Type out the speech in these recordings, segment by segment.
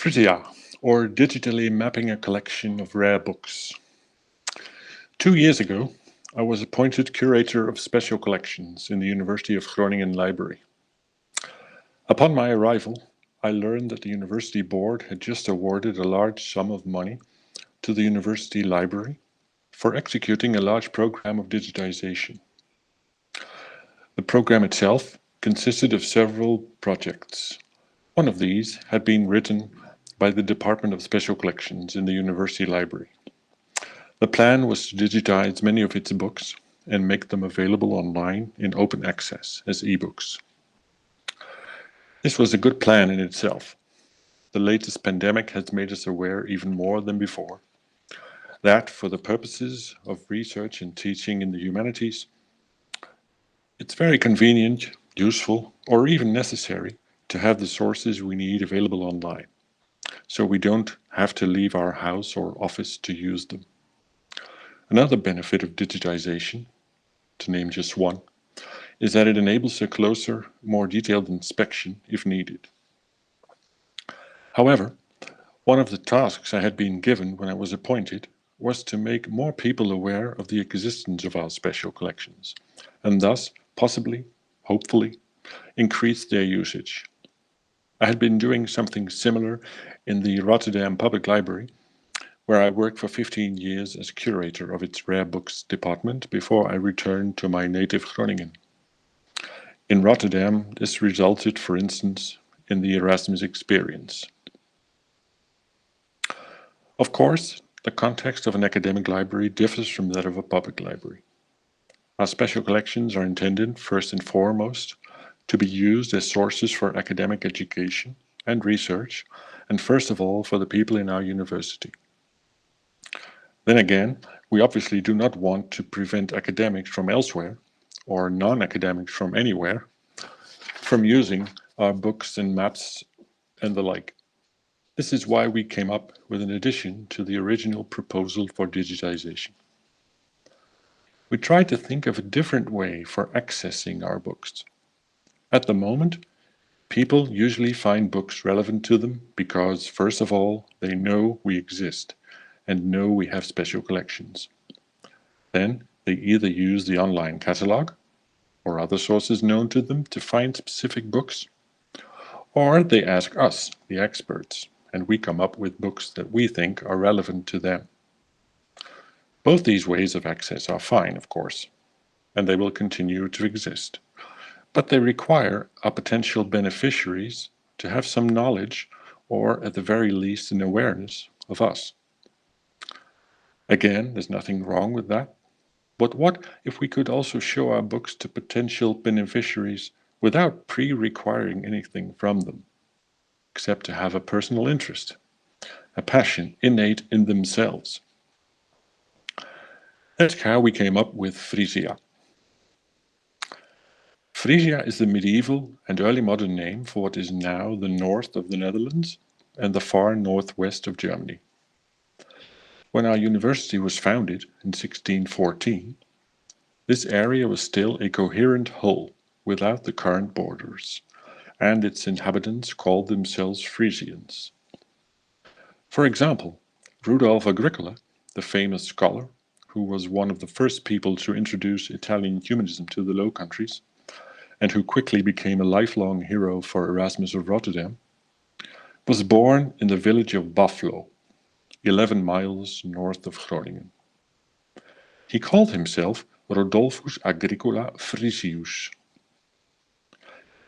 Frisia, or digitally mapping a collection of rare books. 2 years ago, I was appointed curator of special collections in the University of Groningen Library. Upon my arrival, I learned that the university board had just awarded a large sum of money to the university library for executing a large program of digitization. The program itself consisted of several projects. One of these had been written by the Department of Special Collections in the University Library. The plan was to digitize many of its books and make them available online in open access as e-books. This was a good plan in itself. The latest pandemic has made us aware even more than before that for the purposes of research and teaching in the humanities, it's very convenient, useful, or even necessary to have the sources we need available online, so we don't have to leave our house or office to use them. Another benefit of digitization, to name just one, is that it enables a closer, more detailed inspection if needed. However, one of the tasks I had been given when I was appointed was to make more people aware of the existence of our special collections, and thus, possibly, hopefully, increase their usage. I had been doing something similar in the Rotterdam Public Library, where I worked for 15 years as curator of its rare books department before I returned to my native Groningen. In Rotterdam, this resulted, for instance, in the Erasmus experience. Of course, the context of an academic library differs from that of a public library. Our special collections are intended, first and foremost, to be used as sources for academic education and research, and first of all for the people in our university. Then again, we obviously do not want to prevent academics from elsewhere, or non-academics from anywhere, from using our books and maps and the like. This is why we came up with an addition to the original proposal for digitization. We tried to think of a different way for accessing our books. At the moment, people usually find books relevant to them because, first of all, they know we exist and know we have special collections. Then they either use the online catalog or other sources known to them to find specific books, or they ask us, the experts, and we come up with books that we think are relevant to them. Both these ways of access are fine, of course, and they will continue to exist, but they require our potential beneficiaries to have some knowledge, or at the very least an awareness of us. Again, there's nothing wrong with that, but what if we could also show our books to potential beneficiaries without pre-requiring anything from them, except to have a personal interest, a passion innate in themselves? That's how we came up with Frisia. Frisia is the medieval and early modern name for what is now the north of the Netherlands and the far northwest of Germany. When our university was founded in 1614, this area was still a coherent whole without the current borders, and its inhabitants called themselves Frisians. For example, Rudolf Agricola, the famous scholar, who was one of the first people to introduce Italian humanism to the Low Countries, and who quickly became a lifelong hero for Erasmus of Rotterdam, was born in the village of Baflo, 11 miles north of Groningen. He called himself Rodolphus Agricola Frisius.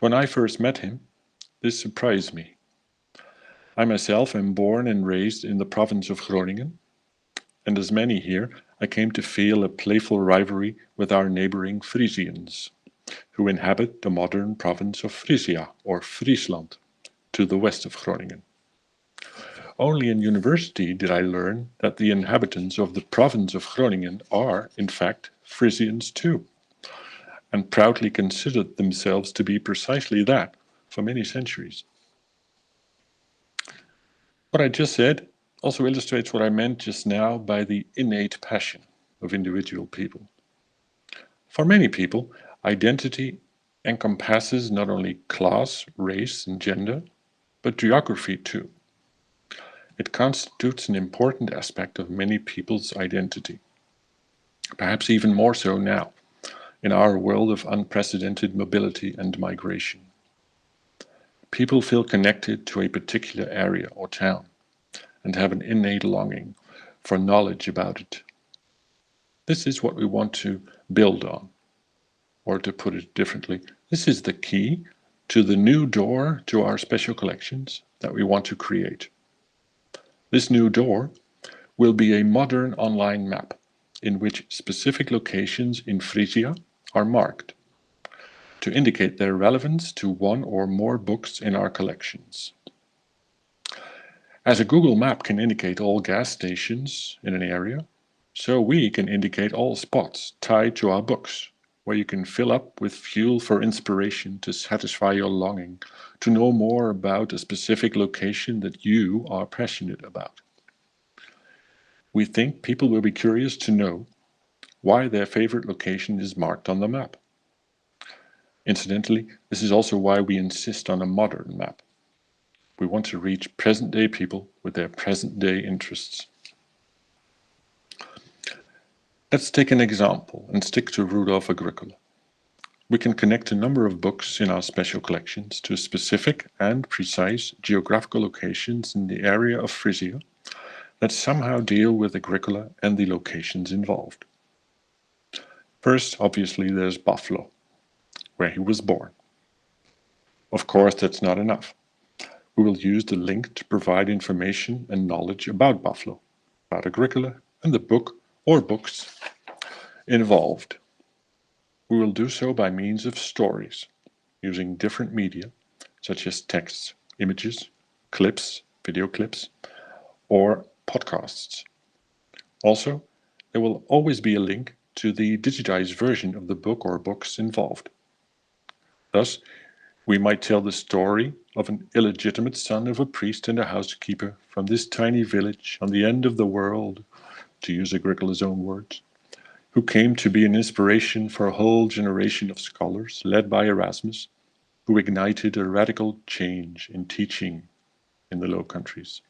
When I first met him, this surprised me. I myself am born and raised in the province of Groningen, and as many here, I came to feel a playful rivalry with our neighboring Frisians, who inhabit the modern province of Frisia, or Friesland, to the west of Groningen. Only in university did I learn that the inhabitants of the province of Groningen are, in fact, Frisians too, and proudly considered themselves to be precisely that for many centuries. What I just said also illustrates what I meant just now by the innate passion of individual people. For many people, identity encompasses not only class, race, and gender, but geography too. It constitutes an important aspect of many people's identity, perhaps even more so now, in our world of unprecedented mobility and migration. People feel connected to a particular area or town and have an innate longing for knowledge about it. This is what we want to build on, or to put it differently, this is the key to the new door to our special collections that we want to create. This new door will be a modern online map in which specific locations in Frisia are marked to indicate their relevance to one or more books in our collections. As a Google map can indicate all gas stations in an area, so we can indicate all spots tied to our books, where you can fill up with fuel for inspiration to satisfy your longing to know more about a specific location that you are passionate about. We think people will be curious to know why their favorite location is marked on the map. Incidentally, this is also why we insist on a modern map. We want to reach present-day people with their present-day interests. Let's take an example and stick to Rudolf Agricola. We can connect a number of books in our special collections to specific and precise geographical locations in the area of Frisia that somehow deal with Agricola and the locations involved. First, obviously, there's Buffalo, where he was born. Of course, that's not enough. We will use the link to provide information and knowledge about Buffalo, about Agricola, and the book or books involved. We will do so by means of stories, using different media, such as texts, images, clips, video clips, or podcasts. Also, there will always be a link to the digitized version of the book or books involved. Thus, we might tell the story of an illegitimate son of a priest and a housekeeper from this tiny village on the end of the world, to use Agricola's own words, who came to be an inspiration for a whole generation of scholars led by Erasmus, who ignited a radical change in teaching in the Low Countries.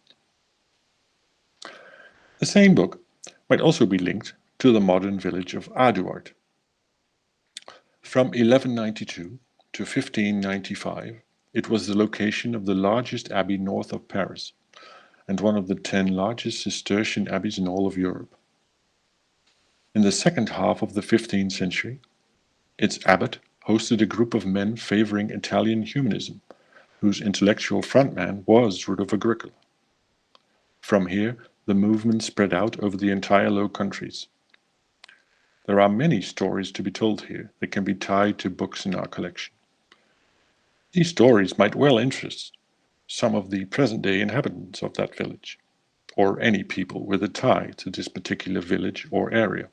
The same book might also be linked to the modern village of Aduard. From 1192 to 1595, it was the location of the largest abbey north of Paris, and one of the 10 largest Cistercian abbeys in all of Europe. In the second half of the 15th century, its abbot hosted a group of men favoring Italian humanism, whose intellectual frontman was Rudolf Agricola. From here, the movement spread out over the entire Low Countries. There are many stories to be told here that can be tied to books in our collection. These stories might well interest some of the present-day inhabitants of that village, or any people with a tie to this particular village or area.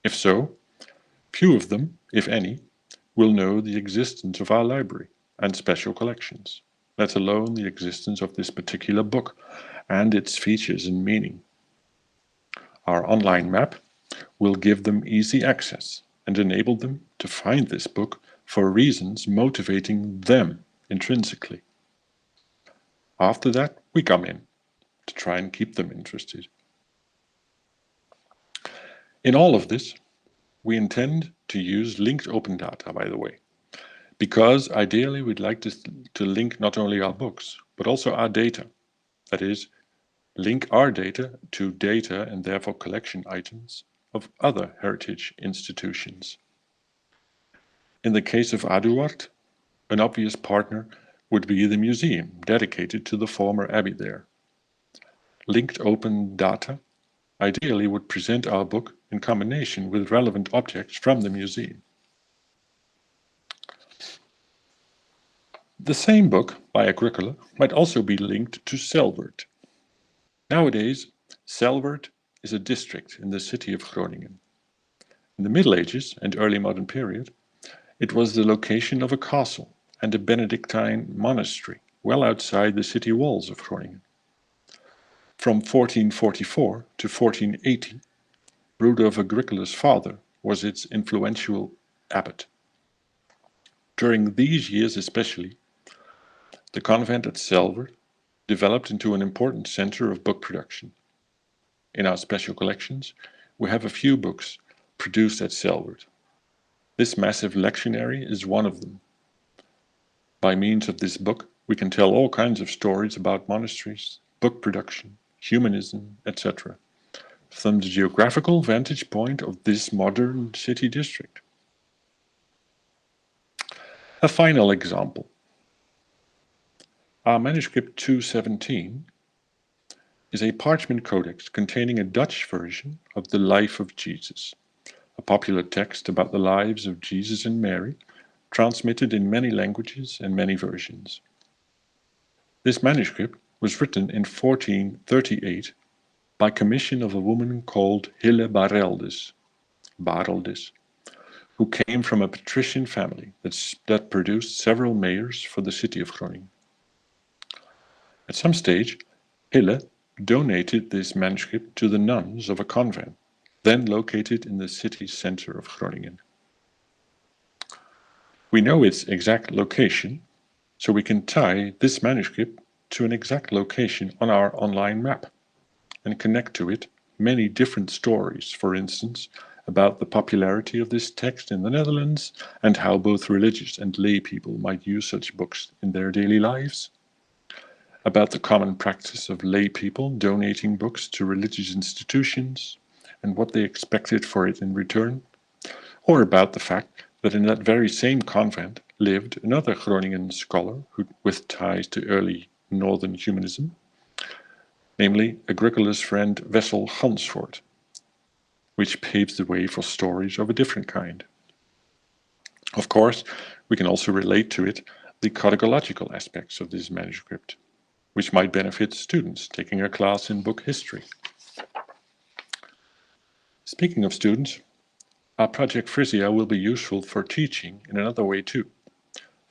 If so, few of them, if any, will know the existence of our library and special collections, let alone the existence of this particular book and its features and meaning. Our online map will give them easy access and enable them to find this book for reasons motivating them intrinsically. After that, we come in to try and keep them interested. In all of this, we intend to use linked open data, by the way, because ideally we'd like to link not only our books, but also our data. That is, link our data to data and therefore collection items of other heritage institutions. In the case of Aduard, an obvious partner would be the museum dedicated to the former abbey there. Linked open data ideally would present our book in combination with relevant objects from the museum. The same book by Agricola might also be linked to Selwerd. Nowadays, Selwerd is a district in the city of Groningen. In the Middle Ages and early modern period, it was the location of a castle and a Benedictine monastery well outside the city walls of Groningen. From 1444 to 1480, Rudolf Agricola's father was its influential abbot. During these years especially, the convent at Selwerd developed into an important center of book production. In our special collections, we have a few books produced at Selwerd. This massive lectionary is one of them. By means of this book, we can tell all kinds of stories about monasteries, book production, humanism, etc., from the geographical vantage point of this modern city district. A final example. Our manuscript 217 is a parchment codex containing a Dutch version of the Life of Jesus, a popular text about the lives of Jesus and Mary, transmitted in many languages and many versions. This manuscript was written in 1438 by commission of a woman called Hille Bareldes, who came from a patrician family that produced several mayors for the city of Groningen. At some stage, Hille donated this manuscript to the nuns of a convent, then located in the city center of Groningen. We know its exact location, so we can tie this manuscript to an exact location on our online map and connect to it many different stories, for instance, about the popularity of this text in the Netherlands and how both religious and lay people might use such books in their daily lives, about the common practice of lay people donating books to religious institutions and what they expected for it in return, or about the fact that in that very same convent lived another Groningen scholar with ties to early northern humanism, namely Agricola's friend Wessel Gansvoort, which paves the way for stories of a different kind. Of course, we can also relate to it the codicological aspects of this manuscript, which might benefit students taking a class in book history. Speaking of students, our project Frisia will be useful for teaching in another way too,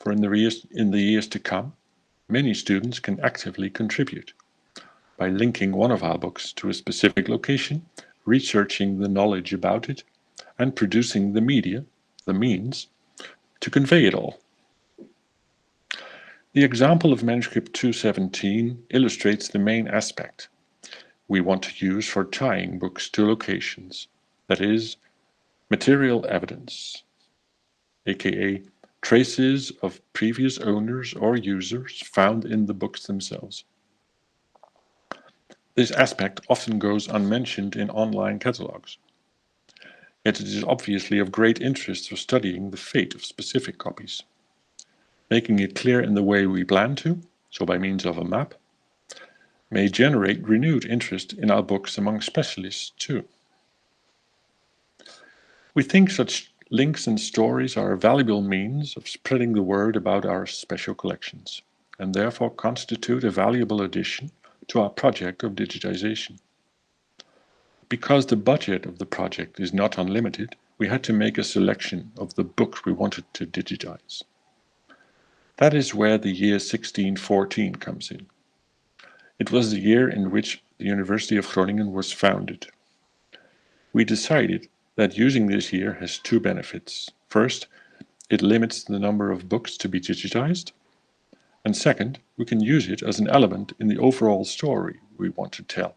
for in the years to come, many students can actively contribute by linking one of our books to a specific location, researching the knowledge about it, and producing the media, the means, to convey it all. The example of manuscript 217 illustrates the main aspect we want to use for tying books to locations, that is, material evidence, aka traces of previous owners or users found in the books themselves. This aspect often goes unmentioned in online catalogs, yet it is obviously of great interest for studying the fate of specific copies. Making it clear in the way we plan to, so by means of a map, may generate renewed interest in our books among specialists too. We think such links and stories are a valuable means of spreading the word about our special collections, and therefore constitute a valuable addition to our project of digitization. Because the budget of the project is not unlimited, we had to make a selection of the books we wanted to digitize. That is where the year 1614 comes in. It was the year in which the University of Groningen was founded. We decided that using this year has two benefits. First, it limits the number of books to be digitized, and second, we can use it as an element in the overall story we want to tell.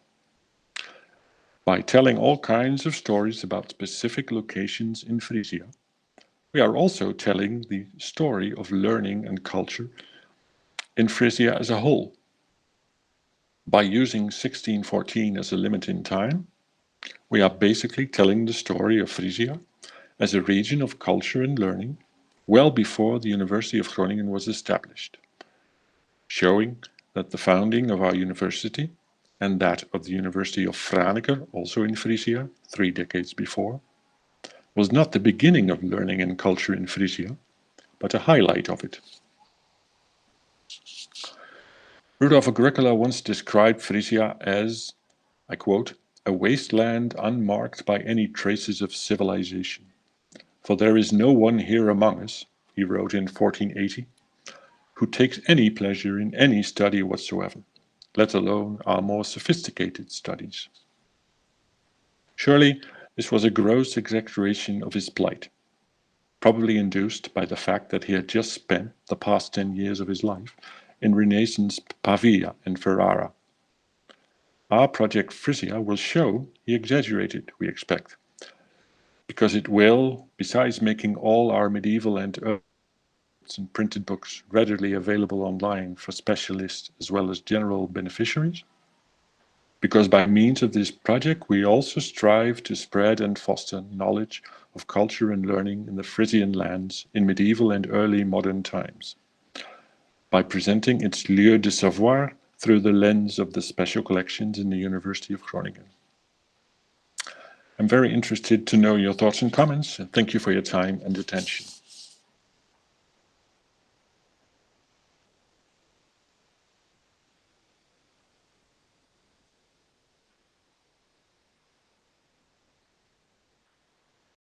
By telling all kinds of stories about specific locations in Frisia, we are also telling the story of learning and culture in Frisia as a whole. By using 1614 as a limit in time, we are basically telling the story of Frisia as a region of culture and learning well before the University of Groningen was established, showing that the founding of our university and that of the University of Franeker, also in Frisia, 3 decades before, was not the beginning of learning and culture in Frisia, but a highlight of it. Rudolf Agricola once described Frisia as, I quote, a wasteland unmarked by any traces of civilization. For there is no one here among us, he wrote in 1480, who takes any pleasure in any study whatsoever, let alone our more sophisticated studies. Surely this was a gross exaggeration of his plight, probably induced by the fact that he had just spent the past 10 years of his life in Renaissance Pavia and Ferrara. Our project Frisia will show he exaggerated, we expect, because it will, besides making all our medieval and printed books readily available online for specialists as well as general beneficiaries, because by means of this project we also strive to spread and foster knowledge of culture and learning in the Frisian lands in medieval and early modern times, by presenting its lieux de savoir through the lens of the special collections in the University of Groningen. I'm very interested to know your thoughts and comments, and thank you for your time and attention.